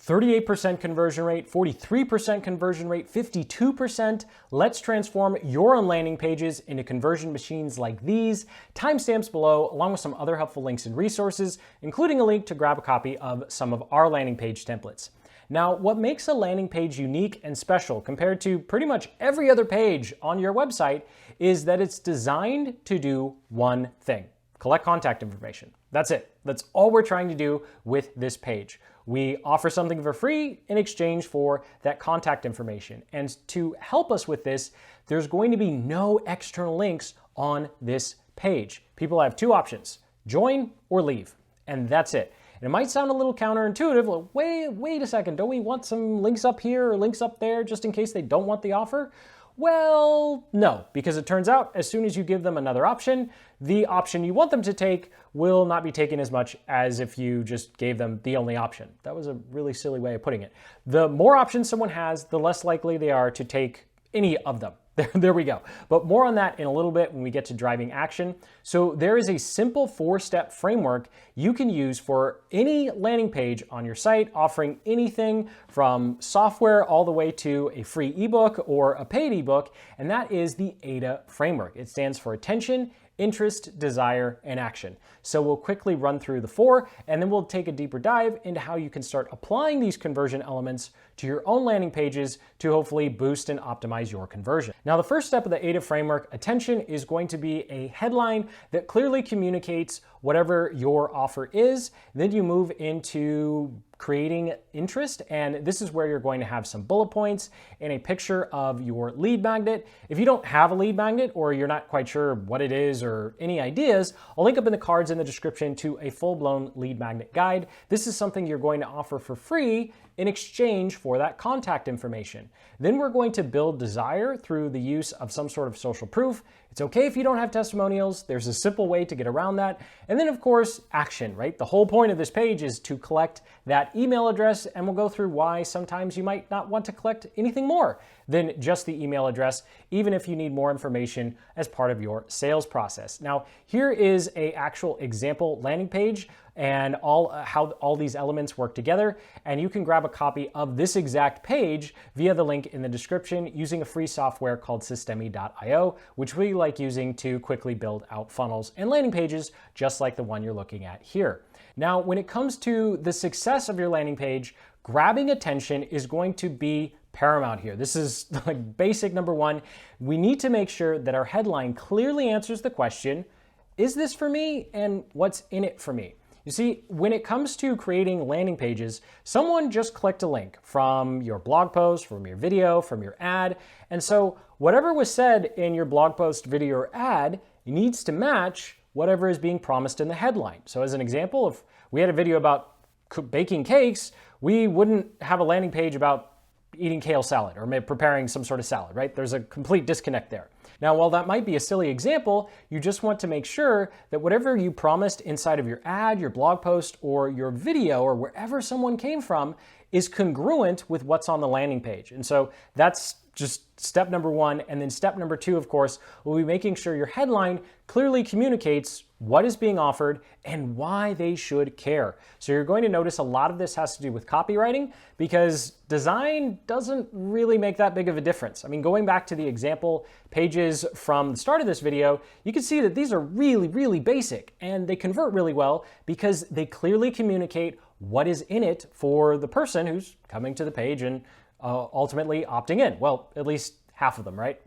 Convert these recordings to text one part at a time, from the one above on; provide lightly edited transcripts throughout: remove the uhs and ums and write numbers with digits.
38% conversion rate, 43% conversion rate, 52%. Let's transform your own landing pages into conversion machines like these. Timestamps below, along with some other helpful links and resources, including a link to grab a copy of some of our landing page templates. Now, what makes a landing page unique and special compared to pretty much every other page on your website is that it's designed to do one thing: collect contact information. That's it. That's all we're trying to do with this page. We offer something for free in exchange for that contact information. And to help us with this, there's going to be no external links on this page. People have two options: join or leave, and that's it. And it might sound a little counterintuitive, like, wait a second, don't we want some links up here or links up there just in case they don't want the offer? Well, no, because it turns out as soon as you give them another option, the option you want them to take will not be taken as much as if you just gave them the only option. That was a really silly way of putting it. The more options someone has, the less likely they are to take any of them. There we go. But more on that in a little bit when we get to driving action. So there is a simple 4-step framework you can use for any landing page on your site, offering anything from software all the way to a free ebook or a paid ebook, and that is the AIDA framework. It stands for attention, interest, desire, and action. So we'll quickly run through the 4, and then we'll take a deeper dive into how you can start applying these conversion elements to your own landing pages to hopefully boost and optimize your conversion. Now, the first step of the AIDA framework, attention, is going to be a headline that clearly communicates whatever your offer is. Then you move into creating interest, and this is where you're going to have some bullet points and a picture of your lead magnet. If you don't have a lead magnet or you're not quite sure what it is or any ideas, I'll link up in the cards in the description to a full-blown lead magnet guide. This is something you're going to offer for free in exchange for that contact information. Then we're going to build desire through the use of some sort of social proof. It's okay if you don't have testimonials. There's a simple way to get around that. And then, of course, action, right? The whole point of this page is to collect that email address, and we'll go through why sometimes you might not want to collect anything more than just the email address, even if you need more information as part of your sales process. Now, here is an actual example landing page and how all these elements work together. And you can grab a copy of this exact page via the link in the description using a free software called Systemi.io, which we like using to quickly build out funnels and landing pages just like the one you're looking at here. Now, when it comes to the success of your landing page, grabbing attention is going to be paramount here. This is like basic number 1. We need to make sure that our headline clearly answers the question, is this for me, and what's in it for me? You see, when it comes to creating landing pages, someone just clicked a link from your blog post, from your video, from your ad. And so whatever was said in your blog post, video, or ad needs to match whatever is being promised in the headline. So as an example, if we had a video about baking cakes, we wouldn't have a landing page about eating kale salad or preparing some sort of salad, right? There's a complete disconnect there. Now, while that might be a silly example, you just want to make sure that whatever you promised inside of your ad, your blog post, or your video, or wherever someone came from, is congruent with what's on the landing page. And so that's just step number 1. And then step number 2, of course, will be making sure your headline clearly communicates what is being offered and why they should care. So you're going to notice a lot of this has to do with copywriting because design doesn't really make that big of a difference. I mean, going back to the example pages from the start of this video, you can see that these are really, really basic and they convert really well because they clearly communicate what is in it for the person who's coming to the page and ultimately opting in. Well, at least half of them, right?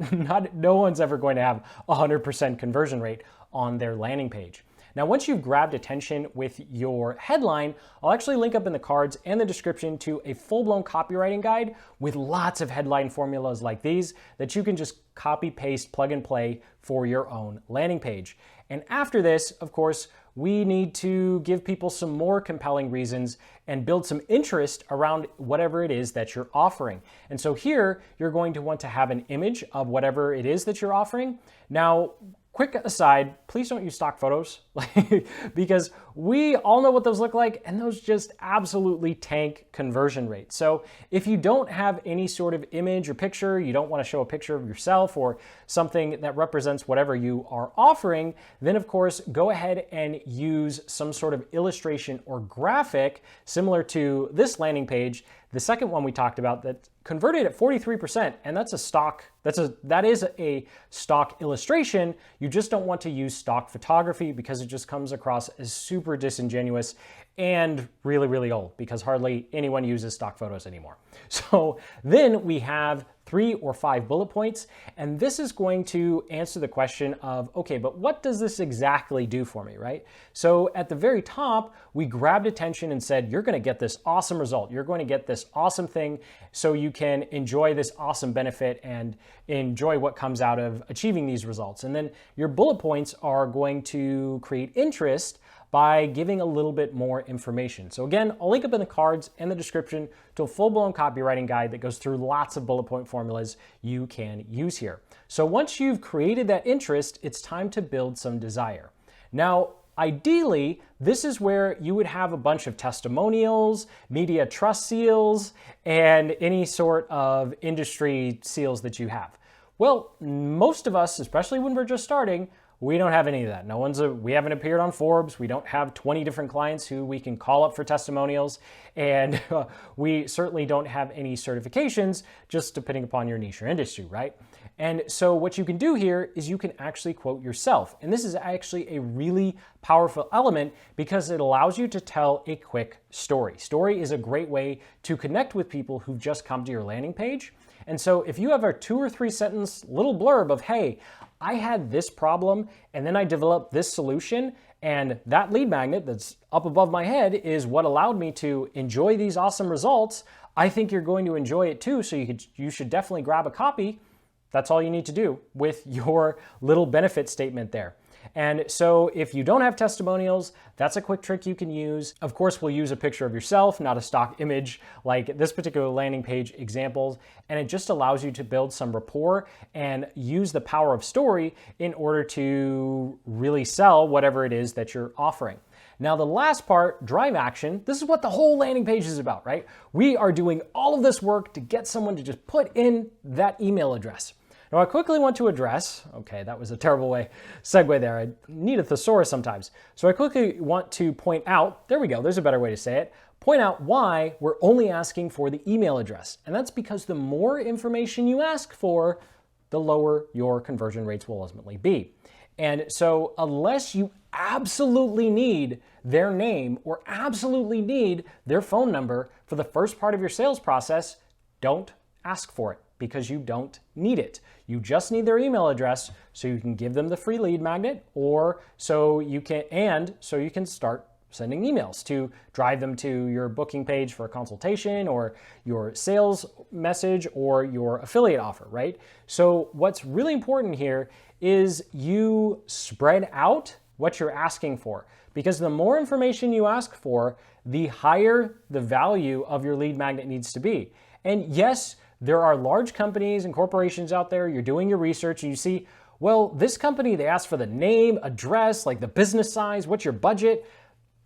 No one's ever going to have 100% conversion rate on their landing page. Now, once you've grabbed attention with your headline, I'll actually link up in the cards and the description to a full-blown copywriting guide with lots of headline formulas like these that you can just copy, paste, plug and play for your own landing page. And after this, of course, we need to give people some more compelling reasons and build some interest around whatever it is that you're offering. And so here, you're going to want to have an image of whatever it is that you're offering. Now, quick aside, please don't use stock photos because we all know what those look like, and those just absolutely tank conversion rates. So if you don't have any sort of image or picture, you don't want to show a picture of yourself or something that represents whatever you are offering, then of course go ahead and use some sort of illustration or graphic similar to this landing page, the second one we talked about that converted at 43%, and that is a stock illustration. You just don't want to use stock photography because it just comes across as super disingenuous and really, really old because hardly anyone uses stock photos anymore. So then we have 3 or 5 bullet points, and this is going to answer the question of, okay, but what does this exactly do for me, right? So at the very top, we grabbed attention and said, you're going to get this awesome result. You're going to get this awesome thing so you can enjoy this awesome benefit and enjoy what comes out of achieving these results. And then your bullet points are going to create interest by giving a little bit more information. So again, I'll link up in the cards and the description to a full-blown copywriting guide that goes through lots of bullet point formulas you can use here. So once you've created that interest, it's time to build some desire. Now, ideally, this is where you would have a bunch of testimonials, media trust seals, and any sort of industry seals that you have. Well, most of us, especially when we're just starting, we don't have any of that. We haven't appeared on Forbes. We don't have 20 different clients who we can call up for testimonials. And we certainly don't have any certifications, just depending upon your niche or industry, right? And so what you can do here is you can actually quote yourself. And this is actually a really powerful element because it allows you to tell a quick story. Story is a great way to connect with people who've just come to your landing page. And so if you have a 2 or 3 sentence little blurb of, hey, I had this problem and then I developed this solution, and that lead magnet that's up above my head is what allowed me to enjoy these awesome results. I think you're going to enjoy it too, so you should definitely grab a copy. That's all you need to do with your little benefit statement there. And so if you don't have testimonials, that's a quick trick you can use. Of course, we'll use a picture of yourself, not a stock image like this particular landing page example. And it just allows you to build some rapport and use the power of story in order to really sell whatever it is that you're offering. Now, the last part, drive action, this is what the whole landing page is about, right? We are doing all of this work to get someone to just put in that email address. Now, I quickly want to address, okay, that was a terrible segue there. I need a thesaurus sometimes. So I quickly want to point out, there we go, there's a better way to say it, point out why we're only asking for the email address. And that's because the more information you ask for, the lower your conversion rates will ultimately be. And so unless you absolutely need their name or absolutely need their phone number for the first part of your sales process, don't ask for it, because you don't need it. You just need their email address so you can give them the free lead magnet, or so you can start sending emails to drive them to your booking page for a consultation or your sales message or your affiliate offer, right? So what's really important here is you spread out what you're asking for, because the more information you ask for, the higher the value of your lead magnet needs to be. And yes, there are large companies and corporations out there, you're doing your research and you see, well, this company, they ask for the name, address, like the business size, what's your budget?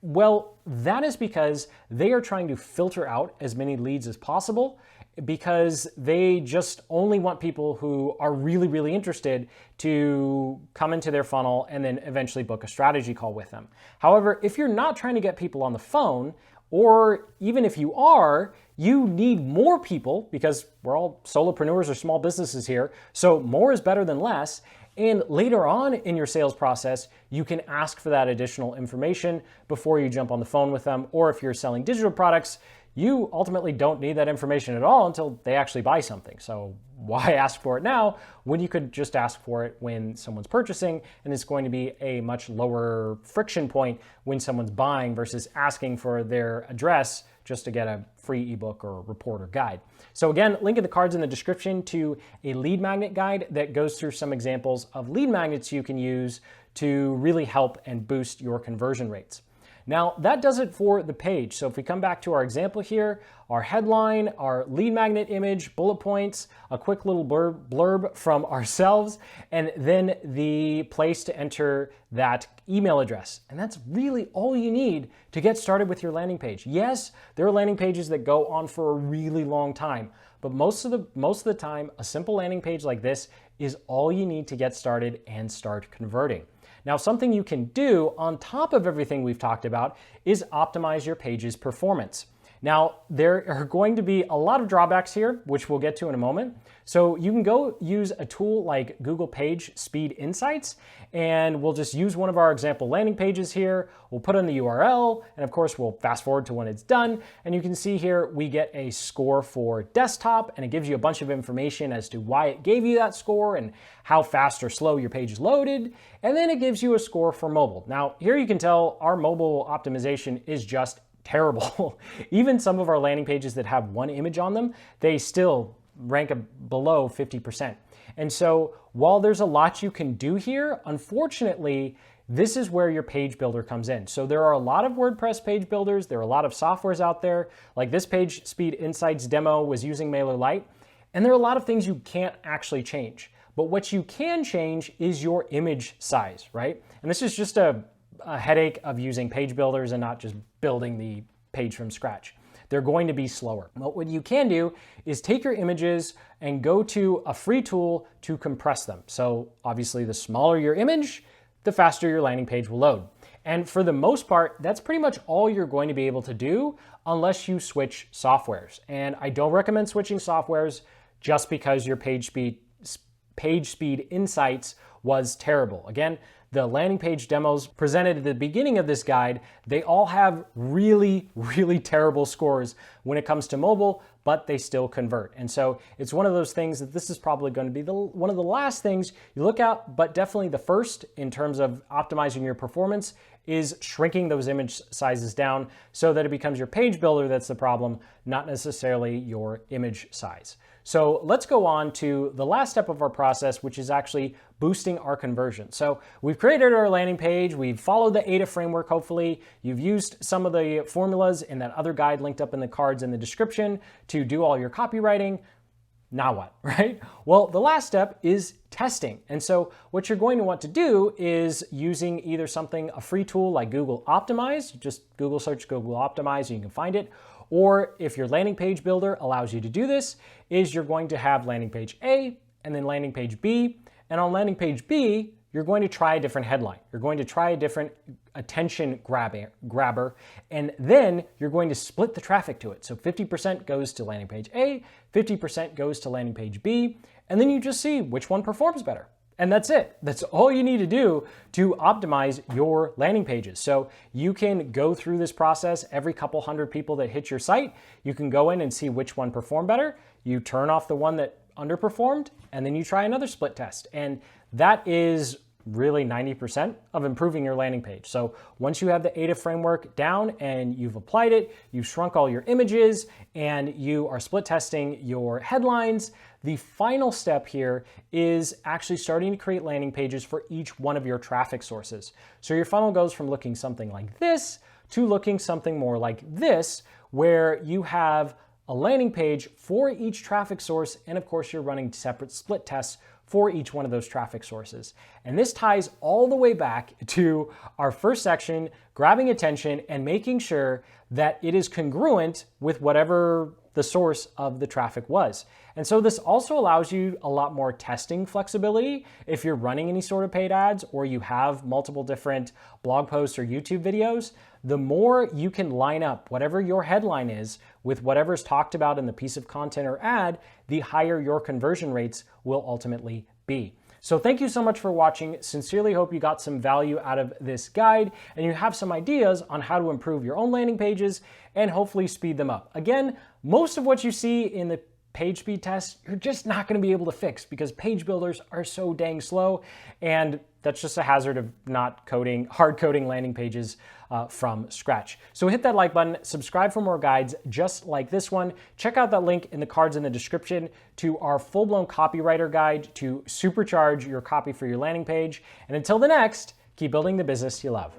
Well, that is because they are trying to filter out as many leads as possible, because they just only want people who are really, really interested to come into their funnel and then eventually book a strategy call with them. However, if you're not trying to get people on the phone, or even if you are, you need more people, because we're all solopreneurs or small businesses here, so more is better than less. And later on in your sales process, you can ask for that additional information before you jump on the phone with them. Or if you're selling digital products, you ultimately don't need that information at all until they actually buy something. So why ask for it now when you could just ask for it when someone's purchasing, and it's going to be a much lower friction point when someone's buying versus asking for their address just to get a free ebook or report or guide. So again, link in the cards in the description to a lead magnet guide that goes through some examples of lead magnets you can use to really help and boost your conversion rates. Now that does it for the page. So if we come back to our example here, our headline, our lead magnet image, bullet points, a quick little blurb from ourselves, and then the place to enter that email address. And that's really all you need to get started with your landing page. Yes, there are landing pages that go on for a really long time, but most of the time, a simple landing page like this is all you need to get started and start converting. Now, something you can do on top of everything we've talked about is optimize your page's performance. Now, there are going to be a lot of drawbacks here, which we'll get to in a moment. So you can go use a tool like Google Page Speed Insights, and we'll just use one of our example landing pages here. We'll put in the URL, and of course, we'll fast forward to when it's done. And you can see here, we get a score for desktop, and it gives you a bunch of information as to why it gave you that score and how fast or slow your page loaded. And then it gives you a score for mobile. Now, here you can tell our mobile optimization is just terrible. Even some of our landing pages that have one image on them, they still rank below 50%. And so while there's a lot you can do here, unfortunately, this is where your page builder comes in. So there are a lot of WordPress page builders. There are a lot of softwares out there. Like this Page Speed Insights demo was using MailerLite. And there are a lot of things you can't actually change. But what you can change is your image size, right? And this is just a headache of using page builders and not just building the page from scratch. They're going to be slower. But what you can do is take your images and go to a free tool to compress them. So obviously the smaller your image, the faster your landing page will load. And for the most part, that's pretty much all you're going to be able to do unless you switch softwares. And I don't recommend switching softwares just because your page speed insights was terrible. Again, the landing page demos presented at the beginning of this guide, they all have really, really terrible scores when it comes to mobile, but they still convert. And so it's one of those things that this is probably going to be one of the last things you look at, but definitely the first in terms of optimizing your performance is shrinking those image sizes down so that it becomes your page builder that's the problem, not necessarily your image size. So let's go on to the last step of our process, which is actually boosting our conversion. So we've created our landing page, we've followed the ADA framework, hopefully. You've used some of the formulas in that other guide linked up in the cards in the description to do all your copywriting. Now what, right? Well, the last step is testing. And so what you're going to want to do is using either a free tool like Google Optimize, just Google search Google Optimize and you can find it. Or if your landing page builder allows you to do this, is you're going to have landing page A and then landing page B. And on landing page B, you're going to try a different headline. You're going to try a different attention grabber, and then you're going to split the traffic to it. So 50% goes to landing page A, 50% goes to landing page B, and then you just see which one performs better. And that's it. That's all you need to do to optimize your landing pages. So you can go through this process every couple hundred people that hit your site. You can go in and see which one performed better. You turn off the one that underperformed, and then you try another split test. And that is really 90% of improving your landing page. So once you have the ADA framework down and you've applied it, you've shrunk all your images, and you are split testing your headlines, the final step here is actually starting to create landing pages for each one of your traffic sources. So your funnel goes from looking something like this to looking something more like this, where you have a landing page for each traffic source, and of course you're running separate split tests for each one of those traffic sources. And this ties all the way back to our first section, grabbing attention and making sure that it is congruent with whatever the source of the traffic was. And so this also allows you a lot more testing flexibility if you're running any sort of paid ads or you have multiple different blog posts or YouTube videos. The more you can line up whatever your headline is with whatever's talked about in the piece of content or ad, the higher your conversion rates will ultimately be. So thank you so much for watching. Sincerely hope you got some value out of this guide and you have some ideas on how to improve your own landing pages and hopefully speed them up. Again, most of what you see in the page speed test, you're just not going to be able to fix because page builders are so dang slow, and that's just a hazard of not hard coding landing pages from scratch. So hit that like button, subscribe for more guides just like this one. Check out that link in the cards in the description to our full-blown copywriter guide to supercharge your copy for your landing page. And until the next, keep building the business you love.